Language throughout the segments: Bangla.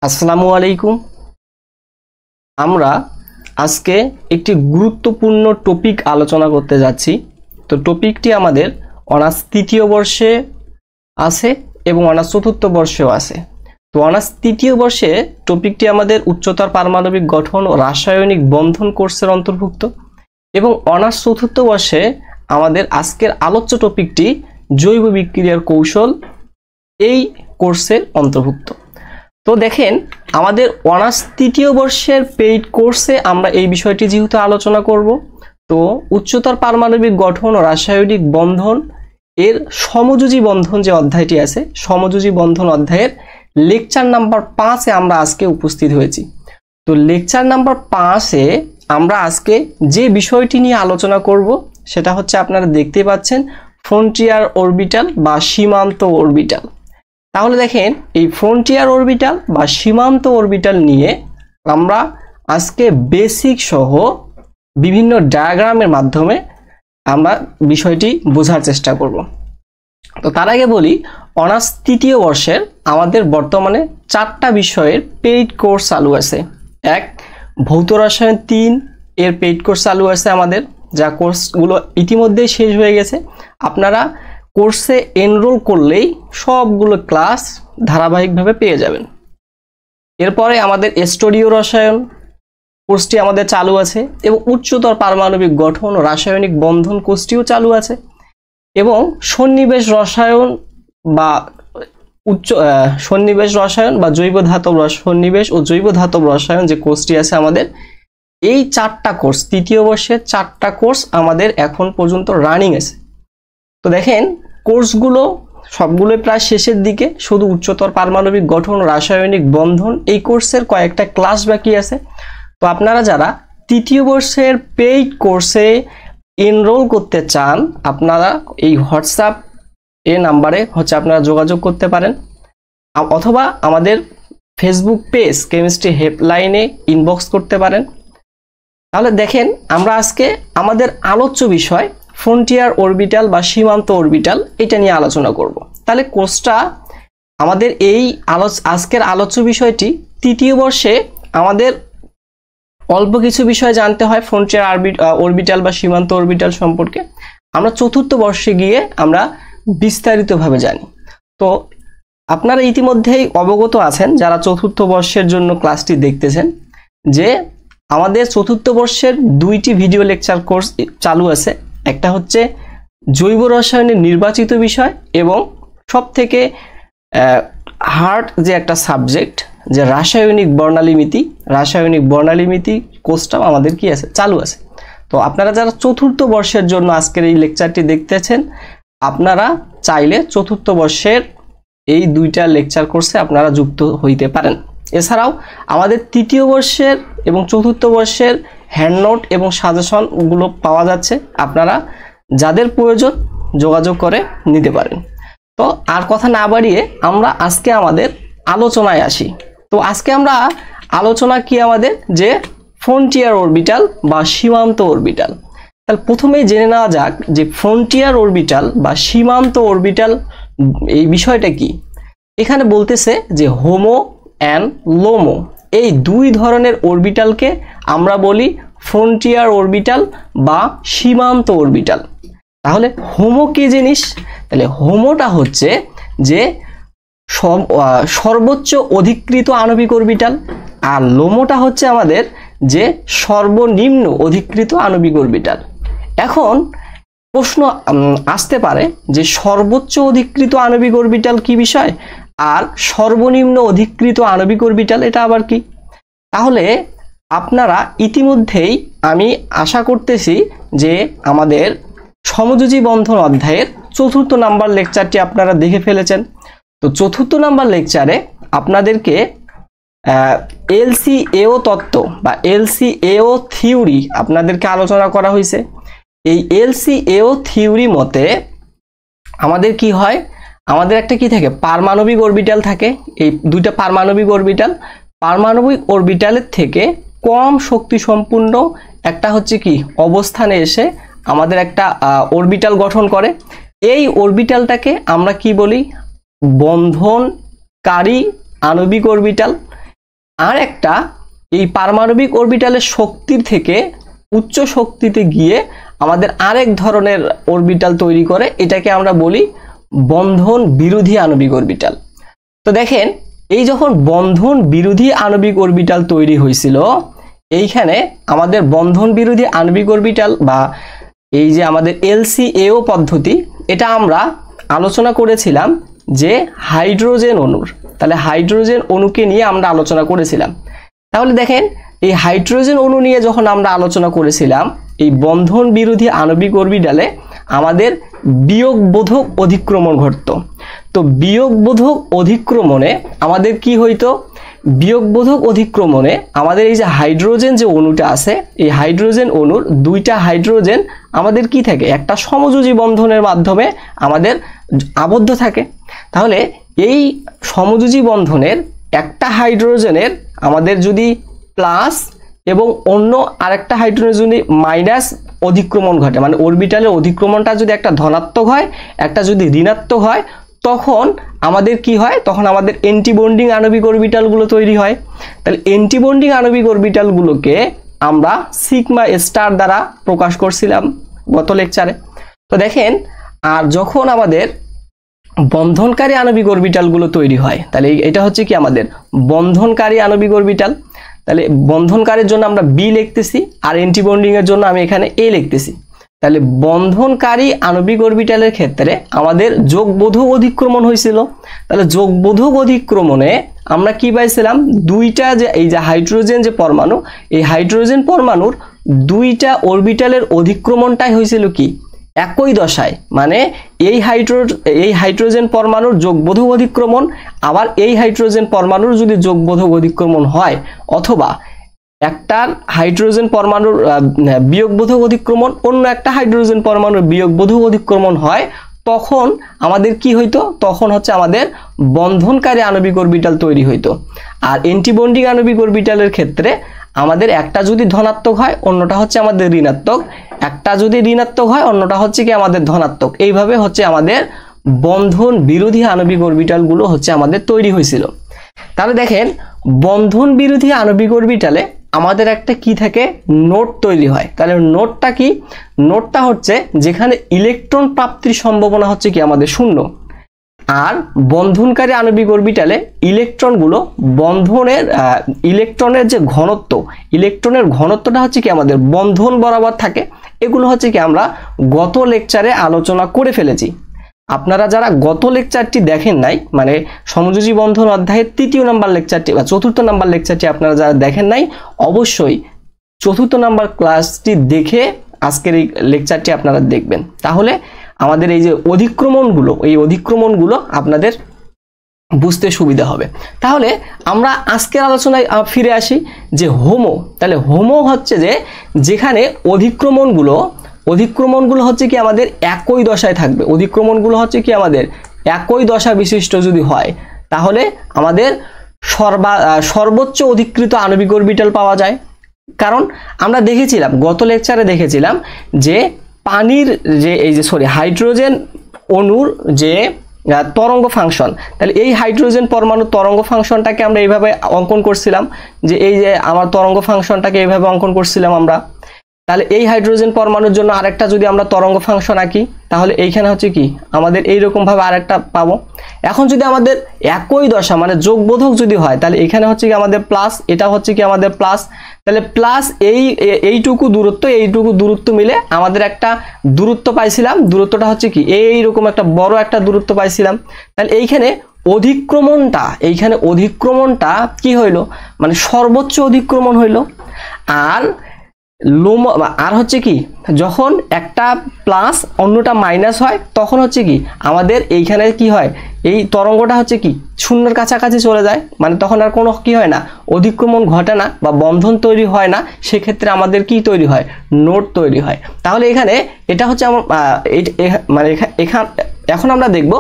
আসসালামু আলাইকুম। আমরা আজকে একটি গুরুত্বপূর্ণ টপিক আলোচনা করতে যাচ্ছি। তো টপিকটি আমাদের অনার্স তৃতীয় বর্ষে আছে এবং অনার্স চতুর্থ বর্ষেও আছে। তো অনার্স তৃতীয় বর্ষে টপিকটি আমাদের উচ্চতর পারমাণবিক গঠন ও রাসায়নিক বন্ধন কোর্সের অন্তর্ভুক্ত এবং অনার্স চতুর্থ বর্ষে আমাদের আজকের আলোচ্য টপিকটি জৈব বিক্রিয়ার কৌশল এই কোর্সের অন্তর্ভুক্ত। তো দেখেন, আমাদের অনার্স তৃতীয় বর্ষের পেইড কোর্সে আমরা এই বিষয়টি যেহেতু আলোচনা করব, তো উচ্চতর পারমাণবিক গঠন ও রাসায়নিক বন্ধন এর সমযোজী বন্ধন যে অধ্যায়টি আছে, সমযোজী বন্ধন অধ্যায়ের লেকচার নাম্বার 5-এ আমরা আজকে উপস্থিত হয়েছি। তো লেকচার নাম্বার 5-এ আমরা আজকে যে বিষয়টি নিয়ে আলোচনা করব সেটা হচ্ছে, আপনারা দেখতে পাচ্ছেন, ফ্রন্টিয়ার অরবিটাল বা সীমান্ত অরবিটাল। তাহলে দেখেন, এই ফ্রন্টিয়ার অরবিটাল বা সীমান্ত অরবিটাল নিয়ে আমরা আজকে বেসিক সহ বিভিন্ন ডায়াগ্রামের মাধ্যমে আমরা বিষয়টি বোঝার চেষ্টা করব। তো তার আগে বলি, অনার্স তৃতীয় বর্ষের আমাদের বর্তমানে 4টা বিষয়ের পেইড কোর্স চালু আছে। এক, ভৌত রসায়ন 3 এর পেইড কোর্স চালু আছে আমাদের, যা কোর্সগুলো ইতিমধ্যেই শেষ হয়ে গেছে। আপনারা কোর্সে এনরোল করলেই সবগুলো ক্লাস ধারাবাহিকভাবে পেয়ে যাবেন। এরপরে আমাদের স্টুডিও রসায়ন কোর্সটি আমাদের চালু আছে এবং উচ্চতর পারমাণবিক গঠন ও রাসায়নিক বন্ধন কোর্সটিও চালু আছে এবং সন্নিবেশ রসায়ন বা সন্নিবেশ রসায়ন বা জৈব ধাতব সন্নিবেশ ও জৈব ধাতব রসায়ন যে কোর্সটি আছে আমাদের, এই 4টা কোর্স, তৃতীয় বর্ষের 4টা কোর্স আমাদের এখন পর্যন্ত রানিং আছে। তো দেখেন, কোর্সগুলো সবগুলো প্রায় শেষের দিকে, শুধু উচ্চতর পারমাণবিক গঠন রাসায়নিক বন্ধন এই কোর্সের কয়েকটা ক্লাস বাকি আছে। তো আপনারা যারা তৃতীয় বর্ষের পেইড কোর্সে এনরোল করতে চান, আপনারা এই হোয়াটসঅ্যাপ নাম্বারে আপনারা যোগাযোগ করতে পারেন, অথবা আমাদের ফেসবুক পেজ কেমিস্ট্রি হেল্পলাইনে ইনবক্স করতে পারেন। তাহলে দেখেন, আমরা আজকে আমাদের আলোচ্য বিষয় ফ্রন্টিয়ার অরবিটাল বা সীমান্ত অরবিটাল এটা নিয়ে আলোচনা করব। তাহলে কোর্সটা আমাদের এই আজকের আলোচ্য বিষয়টি তৃতীয় বর্ষে আমাদের অল্প কিছু বিষয় জানতে হয় ফ্রন্টিয়ার অরবিটাল বা সীমান্ত অরবিটাল সম্পর্কে। আমরা চতুর্থ বর্ষে গিয়ে আমরা বিস্তারিতভাবে জানি। তো আপনারা ইতিমধ্যেই অবগত আছেন, যারা চতুর্থ বর্ষের জন্য ক্লাসটি দেখতেছেন, যে আমাদের চতুর্থ বর্ষের 2টি ভিডিও লেকচার কোর্স চালু আছে। একটা হচ্ছে জৈব রসায়নের নির্বাচিত বিষয় এবং সবথেকে হার্ড যে একটা সাবজেক্ট, যে রাসায়নিক বর্ণালীমিতি কোর্সটাও আমাদের কি আছে, চালু আছে। তো আপনারা যারা চতুর্থ বর্ষের জন্য আজকের এই লেকচারটি দেখতেছেন, আপনারা চাইলে চতুর্থ বর্ষের এই 2টা লেকচার কোর্সে আপনারা যুক্ত হইতে পারেন। এছাড়াও আমাদের তৃতীয় বর্ষের এবং চতুর্থ বর্ষের হ্যান্ডনোট এবং সাজেশনগুলো পাওয়া যাচ্ছে, আপনারা যাদের প্রয়োজন যোগাযোগ করে নিতে পারেন। তো আর কথা না বাড়িয়ে আমরা আজকে আমাদের আলোচনায় আসি। তো আজকে আমরা আলোচনা কি আমাদের, যে ফ্রন্টিয়ার অরবিটাল বা সীমান্ত অরবিটাল। তাহলে প্রথমেই জেনে নেওয়া যাক যে ফ্রন্টিয়ার অরবিটাল বা সীমান্ত অরবিটাল এই বিষয়টা কি। এখানে বলতেছে যে হোমো অ্যান্ড লোমো, এই 2 ধরনের অরবিটালকে আমরা বলি ফ্রন্টিয়ার অরবিটাল বা সীমান্ত অরবিটাল। তাহলে হোমো কি জিনিস? তাহলে হোমোটা হচ্ছে যে সর্বোচ্চ অধিকৃত আণবিক অরবিটাল, আর লোমোটা হচ্ছে আমাদের যে সর্বনিম্ন অধিকৃত আণবিক অরবিটাল। এখন প্রশ্ন আসতে পারে যে সর্বোচ্চ অধিকৃত আণবিক অরবিটাল কি বিষয়, আর সর্বনিম্ন অধিকৃত আণবিক অরবিটাল এটা আবার কি? তাহলে আপনারা ইতিমধ্যেই, আমি আশা করতেছি যে আমাদের সমযোজী বন্ধন অধ্যায়ের 4র্থ নাম্বার লেকচারটি আপনারা দেখে ফেলেছেন। তো 4র্থ নাম্বার লেকচারে আপনাদেরকে এলসিএও তত্ত্ব বা এলসিএও থিওরি আপনাদেরকে আলোচনা করা হয়েছে। এই এলসিএও থিওরি মতে আমাদের কি হয়, আমাদের একটা কি থাকে, পারমাণবিক অরবিটাল থাকে। এই 2টা পারমাণবিক অরবিটালের থেকে কম শক্তি সম্পূর্ণ একটা হচ্ছে কি অবস্থানে এসে আমাদের একটা অরবিটাল গঠন করে। এই অরবিটালটাকে আমরা কি বলি, বন্ধনকারী আণবিক অরবিটাল। আর একটা এই পারমাণবিক অরবিটালের শক্তির থেকে উচ্চ শক্তিতে গিয়ে আমাদের আরেক ধরনের অরবিটাল তৈরি করে, এটাকে আমরা বলি বন্ধন বিরোধী আণবিক অরবিটাল। তো দেখেন, এই যখন বন্ধন বিরোধী আণবিক অরবিটাল তৈরি হয়েছিল, এইখানে আমাদের বন্ধন বিরোধী আণবিক অরবিটাল বা এই যে আমাদের LCAO পদ্ধতি, এটা আমরা আলোচনা করেছিলাম যে হাইড্রোজেন অণুর, তাহলে হাইড্রোজেন অণুকে নিয়ে আমরা আলোচনা করেছিলাম। তাহলে দেখেন, এই হাইড্রোজেন অণু নিয়ে যখন আমরা আলোচনা করেছিলাম, এই বন্ধন বিরোধী আণবিক অরবিটালে আমাদের বিয়োগবোধক অধিক্রমণ ঘটতো। তো বিয়োগবোধক অধিক্রমণে আমাদের কি হইতো? বিয়োগবোধক অধিক্রমণে আমাদের এই যে হাইড্রোজেন যে অণুটা আছে, এই হাইড্রোজেন অণুর দুইটা হাইড্রোজেন আমাদের কি থাকে? একটা সমযোজী বন্ধনের মাধ্যমে আমাদের আবদ্ধ থাকে। তাহলে এই সমযোজী বন্ধনের একটা হাইড্রোজেনের আমাদের যদি প্লাস এবং অন্য আরেকটা হাইড্রোজেন যদি মাইনাস অধিক্রমণ ঘটে, মানে অরবিটালের অধিক্রমণটা যদি একটা ধনাত্মক হয়, একটা যদি ঋণাত্মক হয়, তখন আমাদের কি হয়? তখন আমাদের অ্যান্টিবন্ডিং আণবিক অরবিটালগুলো তৈরি হয়। তাহলে অ্যান্টিবন্ডিং আণবিক অরবিটালগুলোকে আমরা সিগমা স্টার দ্বারা প্রকাশ করছিলাম গত লেকচারে। তো দেখেন, আর যখন আমাদের বন্ধনকারী আণবিক অরবিটালগুলো তৈরি হয়, তাহলে এটা হচ্ছে কি আমাদের বন্ধনকারী আণবিক অরবিটাল। তাহলে বন্ধনকারীর জন্য আমরা বি লিখতেছি, আর অ্যান্টিবন্ডিং এর জন্য আমি এখানে এ লিখতেছি। তাহলে বন্ধনকারী আণবিক অরবিটালের ক্ষেত্রে আমাদের যোগবোধক অধিক্রমণ হয়েছিল। তাহলে যোগবোধক অধিক্রমণে আমরা কি পাইছিলাম? দুইটা যে এই যে হাইড্রোজেন যে পরমাণু, এই হাইড্রোজেন পরমাণুর দুইটা অরবিটালের অধিক্রমণটাই হয়েছিল কি? একই দশায়, মানে এই হাইড্রোজেন পরমাণুর যোগবোধক অধিক্রমণ, আবার এই হাইড্রোজেন পরমাণুর যদি যোগবোধক অধিক্রমণ হয়, অথবা একটা হাইড্রোজেন পরমাণুর বিয়োগবোধক অধিক্রমণ অন্য একটা হাইড্রোজেন পরমাণুর বিয়োগবোধক অধিক্রমণ হয়, তখন আমাদের কি হইতো? তখন হচ্ছে আমাদের বন্ধনকারী আণবিক অরবিটাল তৈরি হইতো। আর অ্যান্টিবন্ডিং আণবিক অরবিটালের ক্ষেত্রে আমাদের একটা যদি ধনাত্মক হয়, অন্যটা হচ্ছে আমাদের ঋণাত্মক, একটা যদি ঋণাত্মক হয়, অন্যটা হচ্ছে কি আমাদের ধনাত্মক। এইভাবে হচ্ছে আমাদের বন্ধন বিরোধী আণবিক অরবিটালগুলো হচ্ছে আমাদের তৈরি হয়েছিল। তাহলে দেখেন, বন্ধন বিরোধী আণবিক অরবিটালে আমাদের একটা কি থাকে? নোট তৈরি হয়। তাহলে নোটটা কি? নোটটা হচ্ছে যেখানে ইলেকট্রন প্রাপ্তির সম্ভাবনা হচ্ছে কি আমাদের শূন্য। আর বন্ধনকারী আণবিক অরবিটালে ইলেকট্রনগুলো ইলেকট্রনের যে ঘনত্ব, ইলেকট্রনের ঘনত্বটা হচ্ছে কি আমাদের বন্ধন বরাবর থাকে। এগুলো হচ্ছে কি আমরা গত লেকচারে আলোচনা করে ফেলেছি। আপনারা যারা গত লেকচারটি দেখেন নাই, মানে সমযোজী বন্ধন অধ্যায়ের 3য় নাম্বার লেকচারটি বা 4th নাম্বার লেকচারটি আপনারা যারা দেখেন নাই, অবশ্যই 4th নাম্বার ক্লাসটি দেখে আজকের এই লেকচারটি আপনারা দেখবেন। তাহলে আমাদের এই যে অধিক্রমণগুলো, এই অধিক্রমণগুলো আপনাদের বুঝতে সুবিধা হবে। তাহলে আমরা আজকের আলোচনায় ফিরে আসি যে হোমো। তাহলে হোমো হচ্ছে যে যেখানে অধিক্রমণগুলো হচ্ছে কি আমাদের একই দশায় থাকবে। অধিক্রমণগুলো হচ্ছে কি আমাদের একই দশা বিশিষ্ট যদি হয়, তাহলে আমাদের সর্বোচ্চ অধিকৃত আণবিক অরবিটাল পাওয়া যায়। কারণ আমরা দেখেছিলাম, গত লেকচারে দেখেছিলাম যে পানির যে হাইড্রোজেন অণুর যে তরঙ্গ ফাংশন, তাহলে এই হাইড্রোজেন পরমাণুর তরঙ্গ ফাংশনটাকে আমরা এইভাবে অঙ্কন করছিলাম, যে এই যে আমার তরঙ্গ ফাংশনটাকে এইভাবে অঙ্কন করছিলাম আমরা। তাহলে এই হাইড্রোজেন পরমাণুর জন্য আরেকটা যদি আমরা তরঙ্গ ফাংশন আঁকি, তাহলে এইখানে হচ্ছে কি আমাদের এইরকম ভাবে আরেকটা পাবো। এখন যদি আমাদের একই দশা মানে যোগবোধক যদি হয়, তাহলে এখানে হচ্ছে কি আমাদের প্লাস, এটা হচ্ছে কি আমাদের প্লাস। তাহলে প্লাস এইটুকু দূরত্ব মিলে আমাদের একটা দূরত্ব পাইছিলাম। দূরত্বটা হচ্ছে কি এইরকম একটা বড় একটা দূরত্ব পাইছিলাম। তাহলে এইখানে অধিক্রমণটা কি হইলো? মানে সর্বোচ্চ অধিক্রমণ হইলো। আর হচ্ছে কি যখন একটা প্লাস অন্যটা মাইনাস হয়, তখন হচ্ছে কি আমাদের এইখানে কি হয়? এই তরঙ্গটা হচ্ছে কি শূন্যের কাছাকাছি চলে যায়, মানে তখন আর কোনো কি হয় না, অধিক্রমণ ঘটে না বা বন্ধন তৈরি হয় না। সেক্ষেত্রে আমাদের কি তৈরি হয়? নোট তৈরি হয়। তাহলে এখানে এটা হচ্ছে এখন আমরা দেখব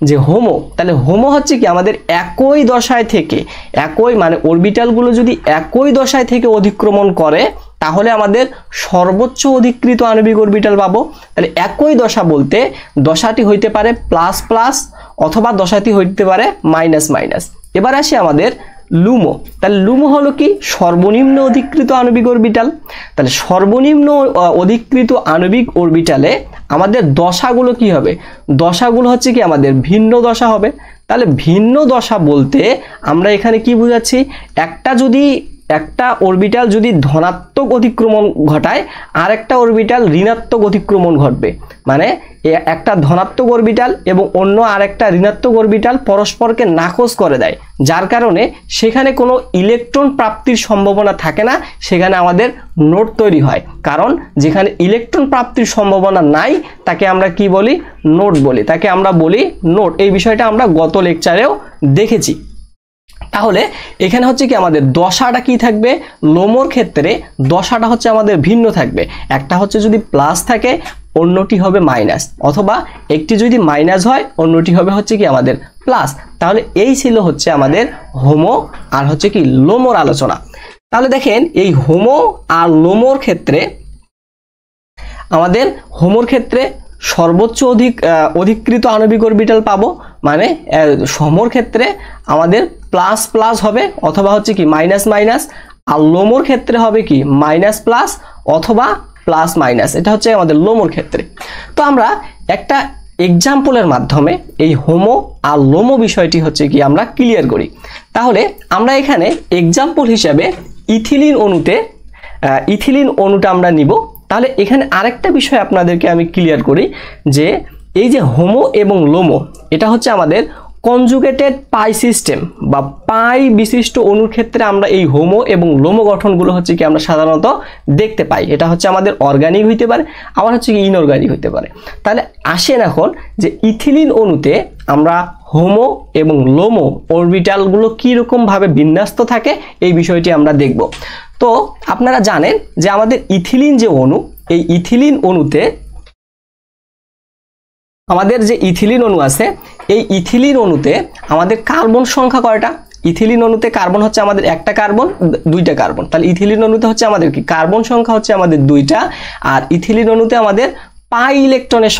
যে হোমো। তাহলে হোমো হচ্ছে কি আমাদের একই দশায় থেকে, মানে অরবিটালগুলো যদি একই দশায় থেকে অধিক্রমণ করে, তাহলে আমাদের সর্বোচ্চ অধিকৃত আণবিক অরবিটাল পাবো। তাহলে একই দশা বলতে দশাটি হইতে পারে প্লাস প্লাস, অথবা দশাটি হইতে পারে মাইনাস মাইনাস। এবার আসি আমাদের লুমো। তাহলে লুমো হলো কি সর্বনিম্ন অধিকৃত আণবিক অরবিটাল। তাহলে সর্বনিম্ন অধিকৃত আণবিক অরবিটালে আমাদের দশাগুলো কি হবে, দশাগুলো হচ্ছে কি আমাদের ভিন্ন দশা হবে। তাহলে ভিন্ন দশা বলতে আমরা এখানে কি বুঝাচ্ছি, একটা অরবিটাল যদি ধনাত্মক অতিক্রমণ ঘটায় আর একটা অরবিটাল ঋণাত্মক অতিক্রমণ ঘটবে, মানে একটা ধনাত্মক অরবিটাল এবং অন্য আরেকটা ঋণাত্মক অরবিটাল পরস্পরকে নাকচ করে দেয়, যার কারণে সেখানে কোনো ইলেকট্রন প্রাপ্তির সম্ভাবনা থাকে না, সেখানে আমাদের নোট তৈরি হয়। কারণ যেখানে ইলেকট্রন প্রাপ্তির সম্ভাবনা নাই তাকে আমরা কি বলি, নোট বলি, তাকে আমরা বলি নোট। এই বিষয়টা আমরা গত লেকচারেও দেখেছি। তাহলে এখানে হচ্ছে কি আমাদের দশাটা কি থাকবে, লোমোর ক্ষেত্রে দশাটা হচ্ছে আমাদের ভিন্ন থাকবে। একটা হচ্ছে যদি প্লাস থাকে অন্যটি হবে মাইনাস, অথবা একটি যদি মাইনাস হয় অন্যটি হবে হচ্ছে কি আমাদের প্লাস। তাহলে এই ছিল হচ্ছে আমাদের হোমো আর হচ্ছে কি লোমোর আলোচনা। তাহলে দেখেন এই হোমো আর লোমোর ক্ষেত্রে আমাদের হোমোর ক্ষেত্রে সর্বোচ্চ অধিকৃত আণবিক অরবিটাল পাবো, মানে হোমোর ক্ষেত্রে আমাদের প্লাস প্লাস হবে অথবা হচ্ছে কি মাইনাস মাইনাস, আর লোমোর ক্ষেত্রে হবে কি মাইনাস প্লাস অথবা প্লাস মাইনাস। এটা হচ্ছে আমাদের লোমোর ক্ষেত্রে। তো আমরা একটা এক্সাম্পলের মাধ্যমে এই হোমো আর লোমো বিষয়টি হচ্ছে কি আমরা ক্লিয়ার করি। তাহলে আমরা এখানে এক্সাম্পল হিসাবে ইথিলিন অণুটা আমরা নিব। তাহলে এখানে আরেকটা বিষয় আপনাদেরকে আমি ক্লিয়ার করি যে এই যে হোমো এবং লোমো এটা হচ্ছে আমাদের কনজুগেটেড পাই সিস্টেম বা পাই বিশিষ্ট অণুর ক্ষেত্রে আমরা এই হোমো এবং লোমো গঠনগুলো হচ্ছে কি আমরা সাধারণত দেখতে পাই। এটা হচ্ছে আমাদের অর্গানিক হইতে পারে, আবার হচ্ছে কি ইনঅর্গানিক হইতে পারে। তাহলে আসেন এখন যে ইথিলিন অণুতে আমরা হোমো এবং লোমো অরবিটালগুলো কীরকম ভাবে বিন্যস্ত থাকে এই বিষয়টি আমরা দেখব। তো আপনারা জানেন যে আমাদের ইথিলিন যে অণু, এই ইথিলিন অণুতে আমাদের যে ইথিলিন অণু আছে, এই ইথিলিন অণুতে আমাদের কার্বন সংখ্যা কয়টা? ইথিলিন অণুতে কার্বন হচ্ছে আমাদের একটা কার্বন, দুইটা কার্বন। তাহলে ইথিলিন অণুতে হচ্ছে আমাদের কি কার্বন সংখ্যা হচ্ছে আমাদের দুইটা, আর ইথিলিন অণুতে আমাদের পাই ইলেকট্রনের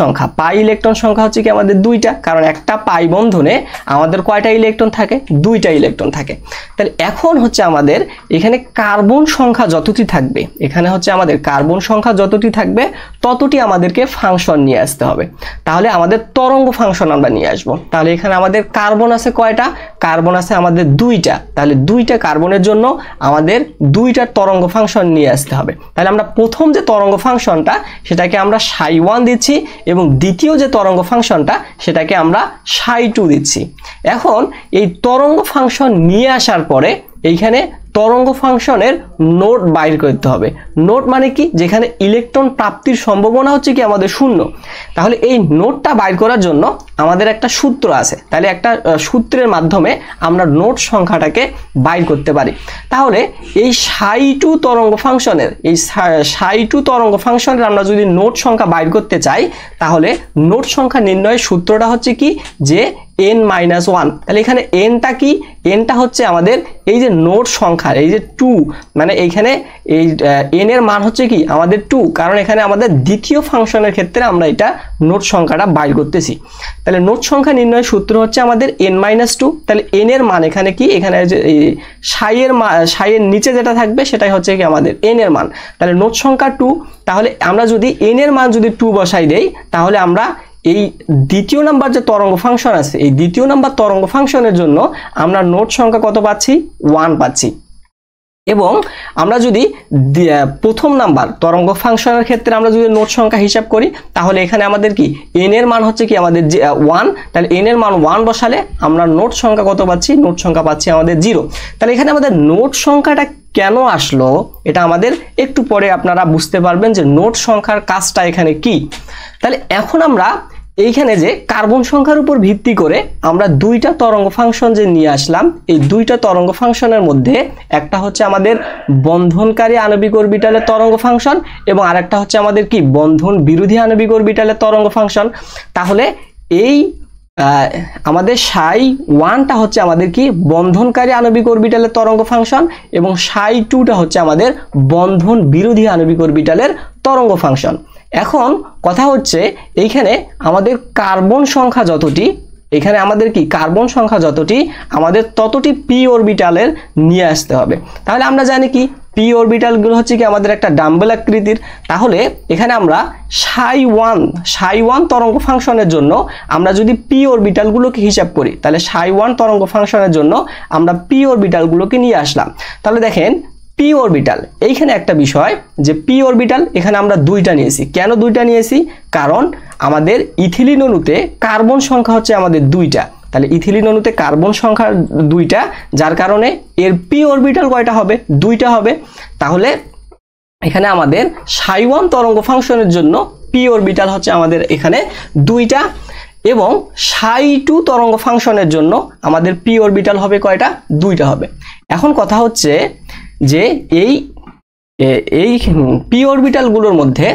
সংখ্যা হচ্ছে কি আমাদের দুইটা, কারণ একটা পাই বন্ধনে আমাদের কয়টা ইলেকট্রন থাকে? দুইটা ইলেকট্রন থাকে। তাহলে এখন হচ্ছে আমাদের এখানে কার্বন সংখ্যা যতটি থাকবে, এখানে হচ্ছে আমাদের কার্বন সংখ্যা যতটি থাকবে ততটি আমাদেরকে ফাংশন নিয়ে আসতে হবে। তাহলে আমাদের তরঙ্গ ফাংশন আমরা নিয়ে আসবো। তাহলে এখানে আমাদের কার্বন আছে কয়টা? কার্বন আছে আমাদের দুইটা। তাহলে দুইটা কার্বনের জন্য আমাদের দুইটা তরঙ্গ ফাংশন নিয়ে আসতে হবে। তাহলে আমরা প্রথম যে তরঙ্গ ফাংশনটা সেটাকে আমরা ψ1 দিচ্ছি এবং দ্বিতীয় যে তরঙ্গ ফাংশনটা সেটাকে আমরা ψ2 দিচ্ছি। এখন এই তরঙ্গ ফাংশন নিয়ে আসার পরে এইখানে তরঙ্গ ফাংশনের নোট বাইর করতে হবে। নোট মানে কি? যেখানে ইলেকট্রন প্রাপ্তির সম্ভাবনা হচ্ছে কি আমাদের শূন্য। তাহলে এই নোটটা বাইর করার জন্য আমাদের একটা সূত্র আছে। তাহলে একটা সূত্রের মাধ্যমে আমরা নোট সংখ্যাটাকে বাইর করতে পারি। তাহলে এই ψ2 তরঙ্গ ফাংশনের আমরা যদি নোট সংখ্যা বাইর করতে চাই, তাহলে নোট সংখ্যা নির্ণয়ের সূত্রটা হচ্ছে কি যে n-1। তাহলে এখানে nটা কি? nটা হচ্ছে আমাদের এই যে নোট সংখ্যা, এই যে 2, মানে এইখানে এই n এর মান হচ্ছে কি আমাদের 2, কারণ এখানে আমাদের দ্বিতীয় ফাংশনের ক্ষেত্রে আমরা এটা নোট সংখ্যাটা বাইর করতেছি। তাহলে নোট সংখ্যা নির্ণয়ের সূত্র হচ্ছে আমাদের n-2। তাহলে n এর মান এখানে কি? এখানে যে সাইয়ের নিচে যেটা থাকবে সেটাই হচ্ছে কি আমাদের n এর মান। তাহলে নোট সংখ্যা 2। তাহলে আমরা যদি n এর মান যদি 2 বসাই দেই, তাহলে আমরা এই দ্বিতীয় নাম্বার যে তরঙ্গ ফাংশন আছে, এই দ্বিতীয় নাম্বার তরঙ্গ ফাংশনের জন্য আমরা নোট সংখ্যা কত পাচ্ছি? 1 পাচ্ছি। এবং আমরা যদি প্রথম নাম্বার তরঙ্গ ফাংশনের ক্ষেত্রে আমরা যদি নোট সংখ্যা হিসাব করি, তাহলে এখানে আমাদের কি n এর মান হচ্ছে কি আমাদের 1। তাহলে n এর মান 1 বসালে আমরা নোট সংখ্যা কত পাচ্ছি? নোট সংখ্যা পাচ্ছি আমাদের 0। তাহলে এখানে আমাদের নোট সংখ্যাটা কেন আসলো এটা আমাদের একটু পরে আপনারা বুঝতে পারবেন যে নোট সংখ্যার কাজটা এখানে কি। তাহলে এখন আমরা এইখানে যে কার্বন সংখ্যার উপর ভিত্তি করে আমরা দুইটা তরঙ্গ ফাংশন যে নিয়ে আসলাম, এই দুইটা তরঙ্গ ফাংশনের মধ্যে একটা হচ্ছে আমাদের বন্ধনকারী আণবিক অরবিটালের তরঙ্গ ফাংশন এবং আরেকটা হচ্ছে আমাদের কি বন্ধন বিরোধী আণবিক অরবিটালের তরঙ্গ ফাংশন। তাহলে এই আমাদের ψ1টা হচ্ছে আমাদের কি বন্ধনকারী আণবিক অরবিটালের তরঙ্গ ফাংশন এবং ψ2টা হচ্ছে আমাদের বন্ধন বিরোধী আণবিক অরবিটালের তরঙ্গ ফাংশন। এখন কথা হচ্ছে এইখানে আমাদের কার্বন সংখ্যা যতটি, এখানে আমাদের কি কার্বন সংখ্যা যতটি আমাদের ততটি পি অরবিটালের নিয়ে আসতে হবে। তাহলে আমরা জানি কি পি অরবিটালগুলো হচ্ছে কি আমাদের একটা ডাম্বেল আকৃতির। তাহলে এখানে আমরা সাই ওয়ান তরঙ্গ ফাংশনের জন্য আমরা যদি পি অরবিটালগুলোকে হিসাব করি, তাহলে সাই ওয়ান তরঙ্গ ফাংশনের জন্য আমরা পি অরবিটালগুলোকে নিয়ে আসলাম। তাহলে দেখেন পি অরবিটাল, এইখানে একটা বিষয় যে পি অরবিটাল এখানে আমরা দুইটা নিয়েছি। কেন দুইটা নিয়েছি? কারণ আমাদের ইথিলিন অণুতে কার্বন সংখ্যা হচ্ছে আমাদের দুইটা। তাহলে ইথিলিন অণুতে কার্বন সংখ্যা দুইটা, যার কারণে এর পি অরবিটাল কয়টা হবে? দুইটা হবে। তাহলে এখানে আমাদের সাই ওয়ান তরঙ্গ ফাংশনের জন্য পি অরবিটাল হচ্ছে আমাদের এখানে দুইটা, এবং সাই টু তরঙ্গ ফাংশনের জন্য আমাদের পি অরবিটাল হবে কয়টা? দুইটা হবে। এখন কথা হচ্ছে যে এই পি অরবিটালগুলোর মধ্যে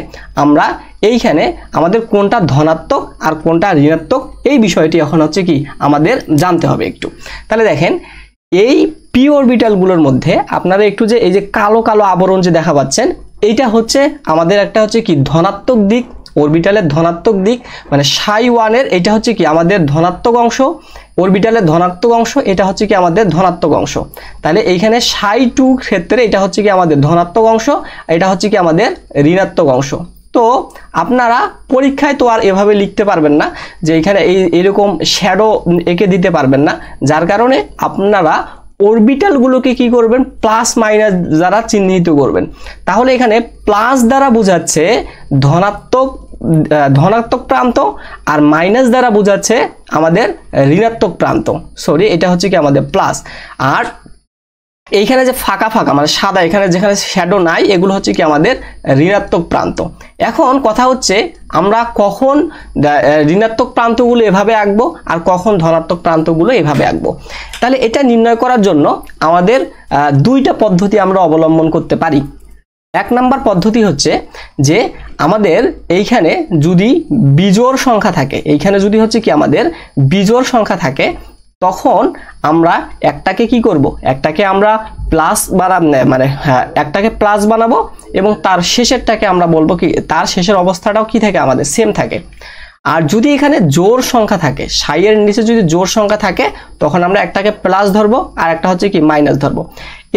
আমরা এইখানে আমাদের কোনটা ধনাত্মক আর কোনটা ঋণাত্মক এই বিষয়টি এখন হচ্ছে কি আমাদের জানতে হবে একটু। তাহলে দেখেন এই পি অরবিটালগুলোর মধ্যে আপনারা একটু যে এই যে কালো কালো আবরণ যে দেখা পাচ্ছেন, এইটা হচ্ছে আমাদের একটা হচ্ছে কি ধনাত্মক দিক, অরবিটালের ধনাত্মক দিক, মানে সাই ওয়ানের এটা হচ্ছে কি আমাদের ধনাত্মক অংশ, অরবিটালের ধনাত্মক অংশ এটা হচ্ছে কি আমাদের ধনাত্মক অংশ। তাহলে এইখানে সাই টু ক্ষেত্রে এটা হচ্ছে কি আমাদের ধনাত্মক অংশ, এটা হচ্ছে কি আমাদের ঋণাত্মক অংশ। তো আপনারা পরীক্ষায় তো আর এভাবে লিখতে পারবেন না যে এখানে এরকম শ্যাডো এঁকে দিতে পারবেন না, যার কারণে আপনারা অরবিটালগুলোকে কি করবেন? প্লাস মাইনাস দ্বারা চিহ্নিত করবেন। তাহলে এখানে প্লাস দ্বারা বোঝাচ্ছে ধনাত্মক প্রান্ত, আর মাইনাস দ্বারা বোঝাচ্ছে আমাদের ঋণাত্মক প্রান্ত। সরি, এটা হচ্ছে কি আমাদের প্লাস। আর এইখানে যে ফাঁকা ফাঁকা মানে সাদা, এখানে যেখানে শ্যাডো নাই, এগুলো হচ্ছে কি আমাদের ঋণাত্মক প্রান্ত। এখন কথা হচ্ছে আমরা কখন ঋণাত্মক প্রান্তগুলো এভাবে আঁকবো আর কখন ধনাত্মক প্রান্তগুলো এভাবে আঁকবো। তাহলে এটা নির্ণয় করার জন্য আমাদের দুইটা পদ্ধতি আমরা অবলম্বন করতে পারি। এক নাম্বার পদ্ধতি হচ্ছে যে আমাদের এইখানে যদি বিজোড় সংখ্যা থাকে, এইখানে যদি হচ্ছে কি আমাদের বিজোড় সংখ্যা থাকে, তখন আমরা একটাকে কি করব? একটাকে আমরা প্লাস একটাকে প্লাস বানাবো এবং তার শেষেরটাকে আমরা বলবো কি তার শেষের অবস্থাটাও কি থাকে আমাদের সেম থাকে। আর যদি এখানে জোড় সংখ্যা থাকে, সাইয়ের নিচে যদি জোড় সংখ্যা থাকে, তখন আমরা একটাকে প্লাস ধরবো আর একটা হচ্ছে কি মাইনাস ধরবো।